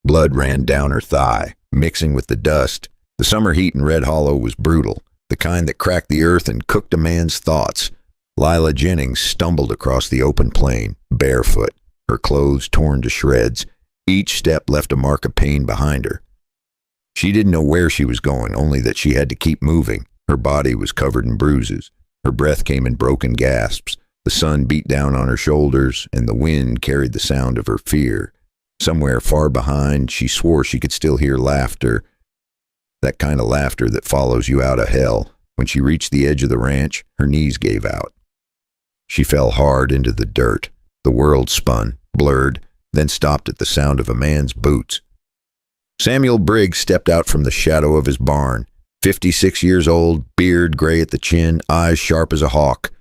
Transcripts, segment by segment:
Blood ran down her thigh, mixing with the dust. The summer heat in Red Hollow was brutal, the kind that cracked the earth and cooked a man's thoughts. Lila Jennings stumbled across the open plain, barefoot, her clothes torn to shreds. Each step left a mark of pain behind her. She didn't know where she was going, only that she had to keep moving. Her body was covered in bruises. Her breath came in broken gasps. The sun beat down on her shoulders, and the wind carried the sound of her fear. Somewhere far behind, she swore she could still hear laughter, that kind of laughter that follows you out of hell. When she reached the edge of the ranch, her knees gave out. She fell hard into the dirt. The world spun, blurred, then stopped at the sound of a man's boots. Samuel Briggs stepped out from the shadow of his barn. 56 years old, beard gray at the chin, eyes sharp as a hawk.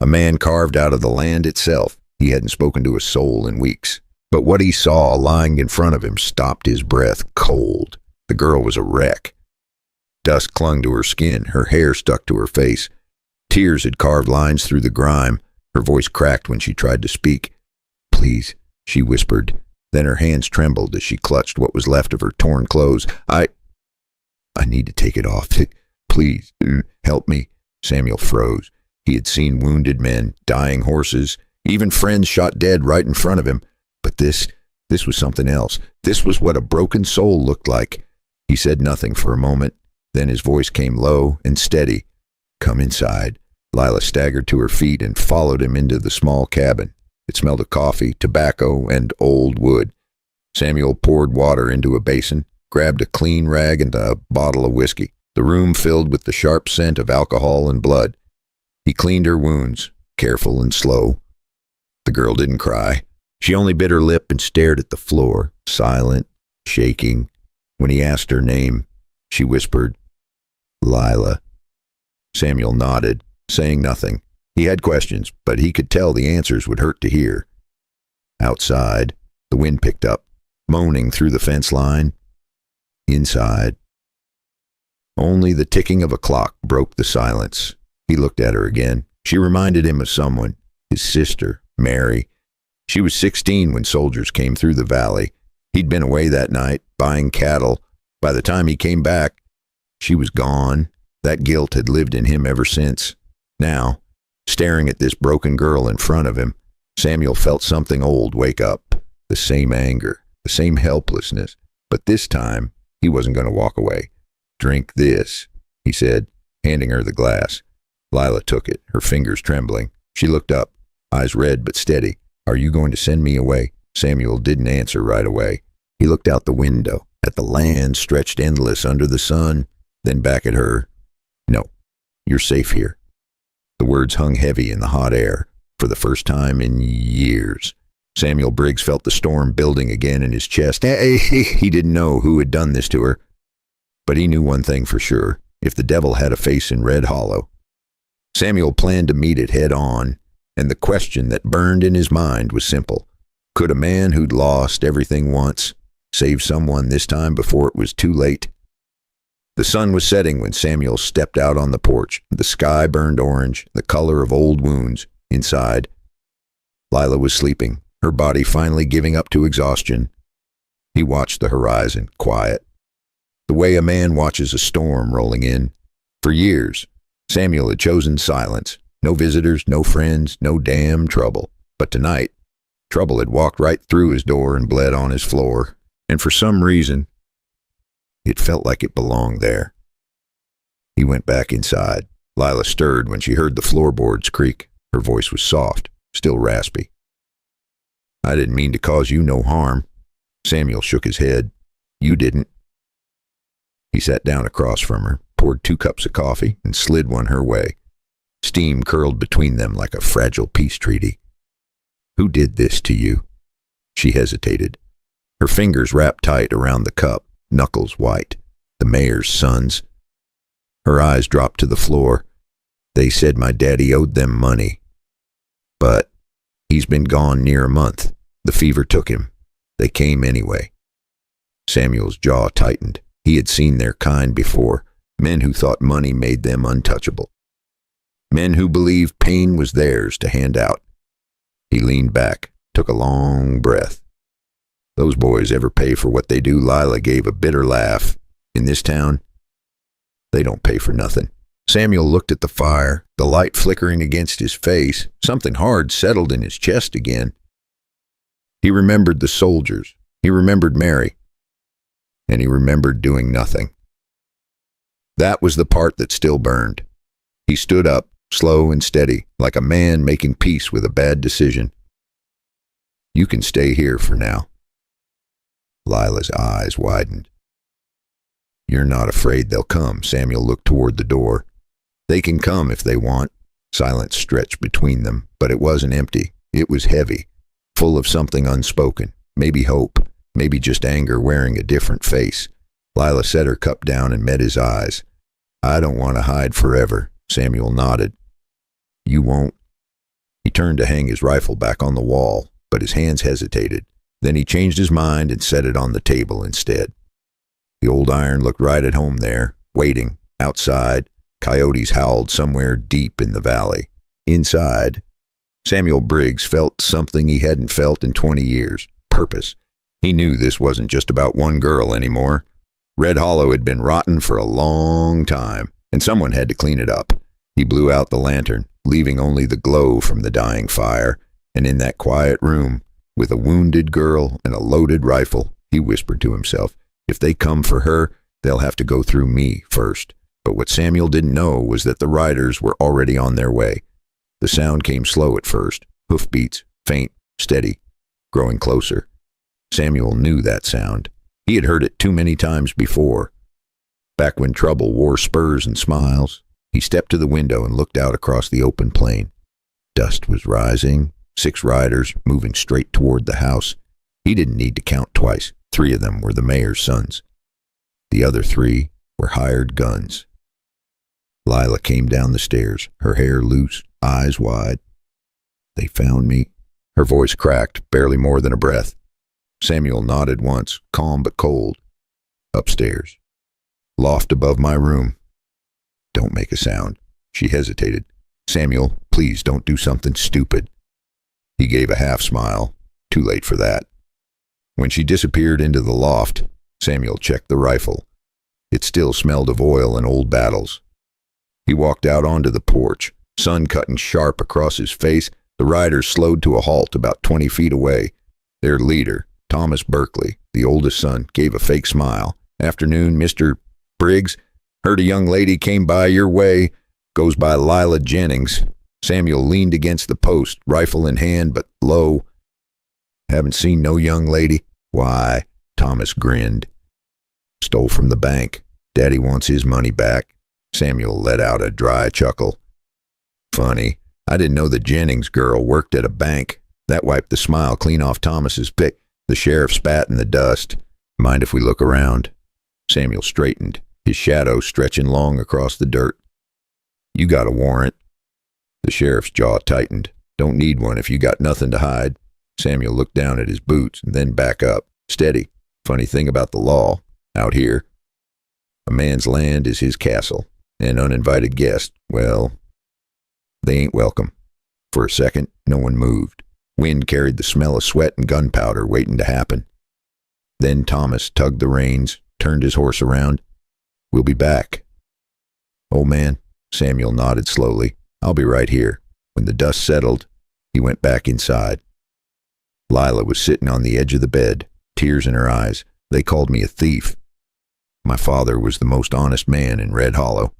A man carved out of the land itself. He hadn't spoken to a soul in weeks. But what he saw lying in front of him stopped his breath cold. The girl was a wreck. Dust clung to her skin, her hair stuck to her face. Tears had carved lines through the grime. Her voice cracked when she tried to speak. "Please," she whispered. Then her hands trembled as she clutched what was left of her torn clothes. I need to take it off. Please, help me." Samuel froze. He had seen wounded men, dying horses, even friends shot dead right in front of him. But this was something else. This was what a broken soul looked like. He said nothing for a moment. Then his voice came low and steady. "Come inside." Lila staggered to her feet and followed him into the small cabin. It smelled of coffee, tobacco, and old wood. Samuel poured water into a basin, grabbed a clean rag and a bottle of whiskey. The room filled with the sharp scent of alcohol and blood. He cleaned her wounds, careful and slow. The girl didn't cry. She only bit her lip and stared at the floor, silent, shaking. When he asked her name, she whispered, "Lila." Samuel nodded, saying nothing. He had questions, but he could tell the answers would hurt to hear. Outside, the wind picked up, moaning through the fence line. Inside, only the ticking of a clock broke the silence. He looked at her again. She reminded him of someone, his sister, Mary. She was 16 when soldiers came through the valley. He'd been away that night, buying cattle. By the time he came back, she was gone. That guilt had lived in him ever since. Now, staring at this broken girl in front of him, Samuel felt something old wake up. The same anger, the same helplessness. But this time, he wasn't going to walk away. "Drink this," he said, handing her the glass. Lila took it, her fingers trembling. She looked up, eyes red but steady. "Are you going to send me away?" Samuel didn't answer right away. He looked out the window, at the land stretched endless under the sun, then back at her. "No, you're safe here." The words hung heavy in the hot air, for the first time in years. Samuel Briggs felt the storm building again in his chest. He didn't know who had done this to her, but he knew one thing for sure: if the devil had a face in Red Hollow. Samuel planned to meet it head on, and the question that burned in his mind was simple. Could a man who'd lost everything once save someone this time before it was too late? The sun was setting when Samuel stepped out on the porch. The sky burned orange, the color of old wounds. Inside, Lila was sleeping, her body finally giving up to exhaustion. He watched the horizon, quiet, the way a man watches a storm rolling in. For years, Samuel had chosen silence. No visitors, no friends, no damn trouble. But tonight, trouble had walked right through his door and bled on his floor. And for some reason, it felt like it belonged there. He went back inside. Lila stirred when she heard the floorboards creak. Her voice was soft, still raspy. "I didn't mean to cause you no harm." Samuel shook his head. "You didn't." He sat down across from her, poured 2 cups of coffee, and slid one her way. Steam curled between them like a fragile peace treaty. "Who did this to you?" She hesitated. Her fingers wrapped tight around the cup, knuckles white. "The mayor's sons." Her eyes dropped to the floor. "They said my daddy owed them money. But he's been gone near a month. The fever took him. They came anyway." Samuel's jaw tightened. He had seen their kind before, men who thought money made them untouchable. Men who believed pain was theirs to hand out. He leaned back, took a long breath. Those boys ever pay for what they do? Lila gave a bitter laugh. In this town, they don't pay for nothing. Samuel looked at the fire, the light flickering against his face. Something hard settled in his chest again. He remembered the soldiers. He remembered Mary. And he remembered doing nothing. That was the part that still burned. He stood up, slow and steady, like a man making peace with a bad decision. You can stay here for now. Lila's eyes widened. You're not afraid they'll come? Samuel looked toward the door. They can come if they want. Silence stretched between them, but it wasn't empty. It was heavy, full of something unspoken, maybe hope, maybe just anger wearing a different face. Lila set her cup down and met his eyes. I don't want to hide forever. Samuel nodded. You won't? He turned to hang his rifle back on the wall, but his hands hesitated. Then he changed his mind and set it on the table instead. The old iron looked right at home there, waiting. Outside, coyotes howled somewhere deep in the valley. Inside, Samuel Briggs felt something he hadn't felt in 20 years. Purpose. He knew this wasn't just about one girl anymore. Red Hollow had been rotten for a long time, and someone had to clean it up. He blew out the lantern, leaving only the glow from the dying fire, and in that quiet room, with a wounded girl and a loaded rifle, he whispered to himself, if they come for her, they'll have to go through me first. But what Samuel didn't know was that the riders were already on their way. The sound came slow at first, hoofbeats, faint, steady, growing closer. Samuel knew that sound. He had heard it too many times before. Back when trouble wore spurs and smiles, he stepped to the window and looked out across the open plain. Dust was rising, 6 riders moving straight toward the house. He didn't need to count twice. 3 of them were the mayor's sons. The other 3 were hired guns. Lila came down the stairs, her hair loose, eyes wide. They found me. Her voice cracked, barely more than a breath. Samuel nodded once, calm but cold. Upstairs. Loft above my room. Don't make a sound. She hesitated. Samuel, please don't do something stupid. He gave a half smile. Too late for that. When she disappeared into the loft, Samuel checked the rifle. It still smelled of oil and old battles. He walked out onto the porch, sun cutting sharp across his face. The riders slowed to a halt about 20 feet away. Their leader, Thomas Berkeley, the oldest son, gave a fake smile. Afternoon, Mr. Briggs. Heard a young lady came by your way. Goes by Lila Jennings. Samuel leaned against the post, rifle in hand, but low. Haven't seen no young lady? Why, Thomas grinned. Stole from the bank. Daddy wants his money back. Samuel let out a dry chuckle. Funny. I didn't know the Jennings girl worked at a bank. That wiped the smile clean off Thomas's pic. The sheriff spat in the dust. Mind if we look around? Samuel straightened, his shadow stretching long across the dirt. You got a warrant. The sheriff's jaw tightened. Don't need one if you got nothing to hide. Samuel looked down at his boots and then back up. Steady. Funny thing about the law, out here. A man's land is his castle. An uninvited guest, well, they ain't welcome. For a second, no one moved. Wind carried the smell of sweat and gunpowder waiting to happen. Then Thomas tugged the reins, turned his horse around. We'll be back. Old man, Samuel nodded slowly. I'll be right here. When the dust settled, he went back inside. Lila was sitting on the edge of the bed, tears in her eyes. They called me a thief. My father was the most honest man in Red Hollow.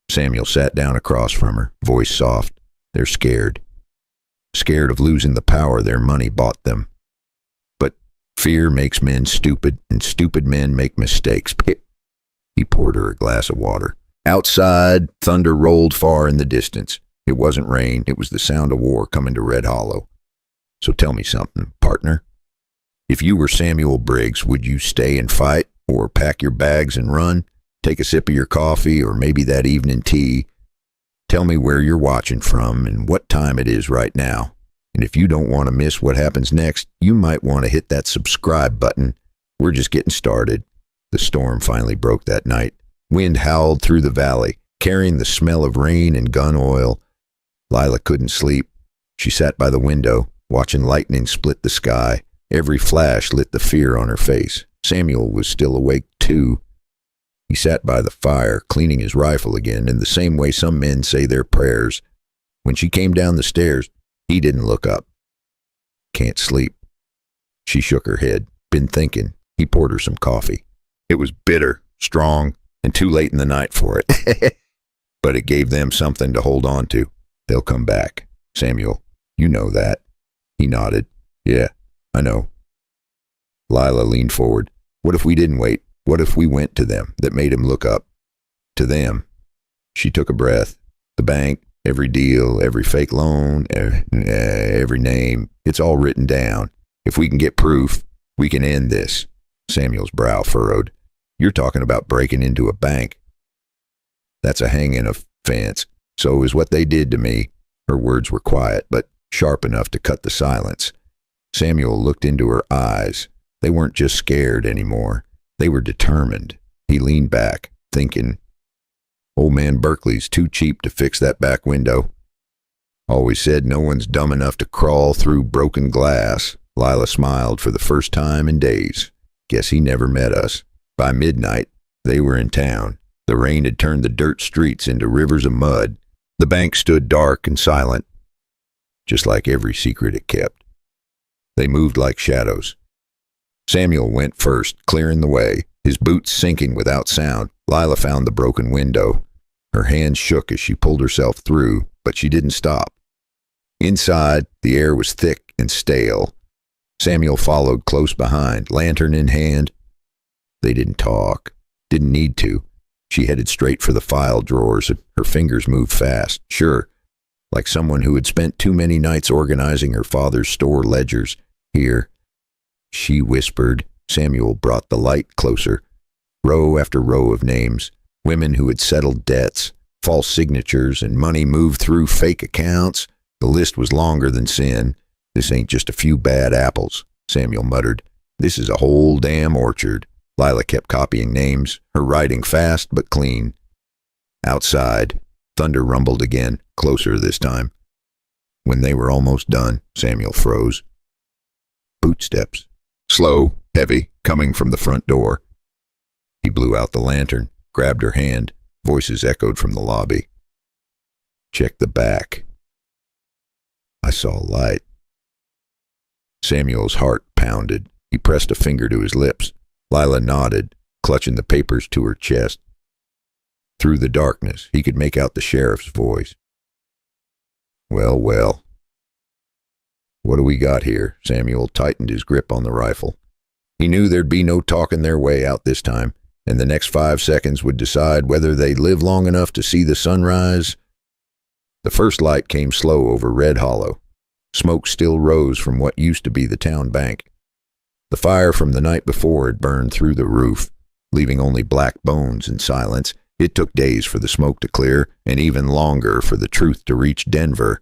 Samuel sat down across from her, voice soft. They're scared. Scared of losing the power their money bought them. But fear makes men stupid, and stupid men make mistakes. He poured her a glass of water. Outside, thunder rolled far in the distance. It wasn't rain, it was the sound of war coming to Red Hollow. So tell me something, partner. If you were Samuel Briggs, would you stay and fight, or pack your bags and run? Take a sip of your coffee, or maybe that evening tea. Tell me where you're watching from and what time it is right now. And if you don't want to miss what happens next, you might want to hit that subscribe button. We're just getting started. The storm finally broke that night. Wind howled through the valley, carrying the smell of rain and gun oil. Lila couldn't sleep. She sat by the window, watching lightning split the sky. Every flash lit the fear on her face. Samuel was still awake, too. He sat by the fire, cleaning his rifle again, in the same way some men say their prayers. When she came down the stairs, he didn't look up. Can't sleep. She shook her head. Been thinking. He poured her some coffee. It was bitter, strong, and too late in the night for it. But it gave them something to hold on to. They'll come back. Samuel, you know that. He nodded. Yeah, I know. Lila leaned forward. What if we didn't wait? What if we went to them? That made him look up. To them. She took a breath. The bank, every deal, every fake loan, every name. It's all written down. If we can get proof, we can end this. Samuel's brow furrowed. You're talking about breaking into a bank. That's a hanging offense. So is what they did to me. Her words were quiet, but sharp enough to cut the silence. Samuel looked into her eyes. They weren't just scared anymore. They were determined. He leaned back, thinking, Old man Berkeley's too cheap to fix that back window. Always said no one's dumb enough to crawl through broken glass. Lila smiled for the first time in days. Guess he never met us. By midnight, they were in town. The rain had turned the dirt streets into rivers of mud. The bank stood dark and silent, just like every secret it kept. They moved like shadows. Samuel went first, clearing the way, his boots sinking without sound. Lila found the broken window. Her hands shook as she pulled herself through, but she didn't stop. Inside, the air was thick and stale. Samuel followed close behind, lantern in hand. They didn't talk. Didn't need to. She headed straight for the file drawers. Her fingers moved fast, sure, like someone who had spent too many nights organizing her father's store ledgers. Here, she whispered. Samuel brought the light closer. Row after row of names. Women who had settled debts, false signatures, and money moved through fake accounts. The list was longer than sin. This ain't just a few bad apples, Samuel muttered. This is a whole damn orchard. Lila kept copying names, her writing fast but clean. Outside, thunder rumbled again, closer this time. When they were almost done, Samuel froze. Footsteps. Slow, heavy, coming from the front door. He blew out the lantern, grabbed her hand. Voices echoed from the lobby. Check the back. I saw light. Samuel's heart pounded. He pressed a finger to his lips. Lila nodded, clutching the papers to her chest. Through the darkness, he could make out the sheriff's voice. Well, well. What do we got here? Samuel tightened his grip on the rifle. He knew there'd be no talking their way out this time, and the next 5 seconds would decide whether they'd live long enough to see the sunrise. The first light came slow over Red Hollow. Smoke still rose from what used to be the town bank. The fire from the night before had burned through the roof, leaving only black bones and silence. It took days for the smoke to clear, and even longer for the truth to reach Denver.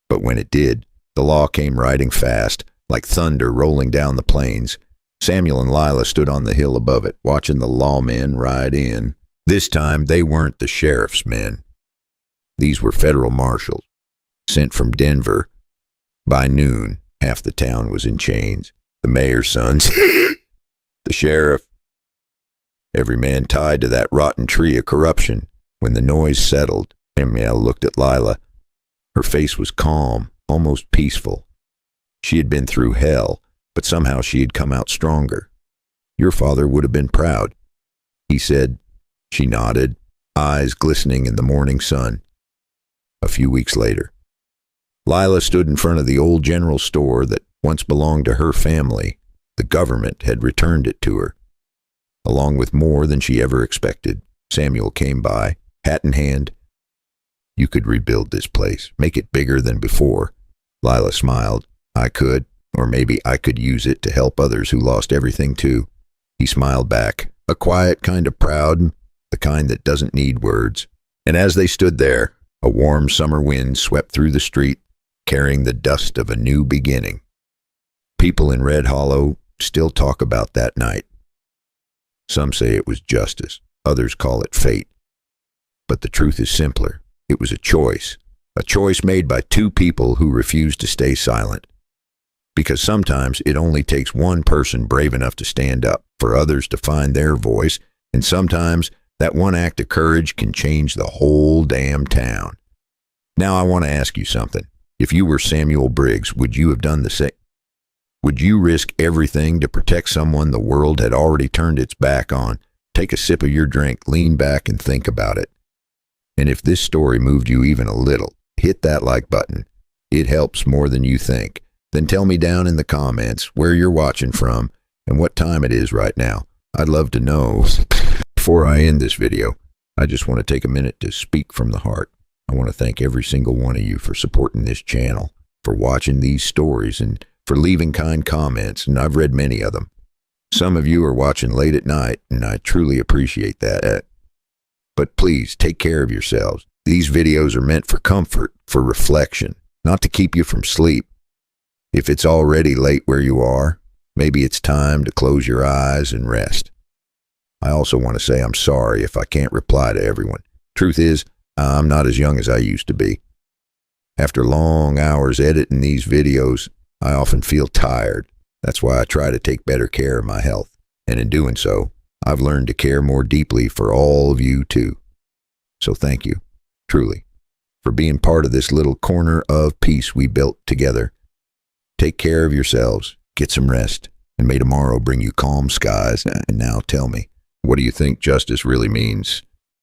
But when it did, the law came riding fast, like thunder rolling down the plains. Samuel and Lila stood on the hill above it, watching the lawmen ride in. This time, they weren't the sheriff's men. These were federal marshals, sent from Denver. By noon, half the town was in chains. The mayor's sons, the sheriff, every man tied to that rotten tree of corruption. When the noise settled, Samuel looked at Lila. Her face was calm, almost peaceful. She had been through hell, but somehow she had come out stronger. Your father would have been proud, he said. She nodded, eyes glistening in the morning sun. A few weeks later, Lila stood in front of the old general store that once belonged to her family. The government had returned it to her. Along with more than she ever expected, Samuel came by, hat in hand. You could rebuild this place, make it bigger than before. Lila smiled. I could, or maybe I could use it to help others who lost everything too. He smiled back, a quiet kind of proud, the kind that doesn't need words. And as they stood there, a warm summer wind swept through the street, carrying the dust of a new beginning. People in Red Hollow still talk about that night. Some say it was justice, others call it fate. But the truth is simpler. It was a choice made by two people who refused to stay silent. Because sometimes it only takes one person brave enough to stand up for others to find their voice, and sometimes that one act of courage can change the whole damn town. Now I want to ask you something. If you were Samuel Briggs, would you have done the same? Would you risk everything to protect someone the world had already turned its back on? Take a sip of your drink, lean back, and think about it. And if this story moved you even a little, hit that like button. It helps more than you think. Then tell me down in the comments where you're watching from and what time it is right now. I'd love to know. Before I end this video, I just want to take a minute to speak from the heart. I want to thank every single one of you for supporting this channel, for watching these stories, and for leaving kind comments, and I've read many of them. Some of you are watching late at night, and I truly appreciate that. But please, take care of yourselves. These videos are meant for comfort, for reflection, not to keep you from sleep. If it's already late where you are, maybe it's time to close your eyes and rest. I also want to say I'm sorry if I can't reply to everyone. Truth is, I'm not as young as I used to be. After long hours editing these videos, I often feel tired. That's why I try to take better care of my health. And in doing so, I've learned to care more deeply for all of you too. So thank you, truly, for being part of this little corner of peace we built together. Take care of yourselves, get some rest, and may tomorrow bring you calm skies. And now tell me, what do you think justice really means?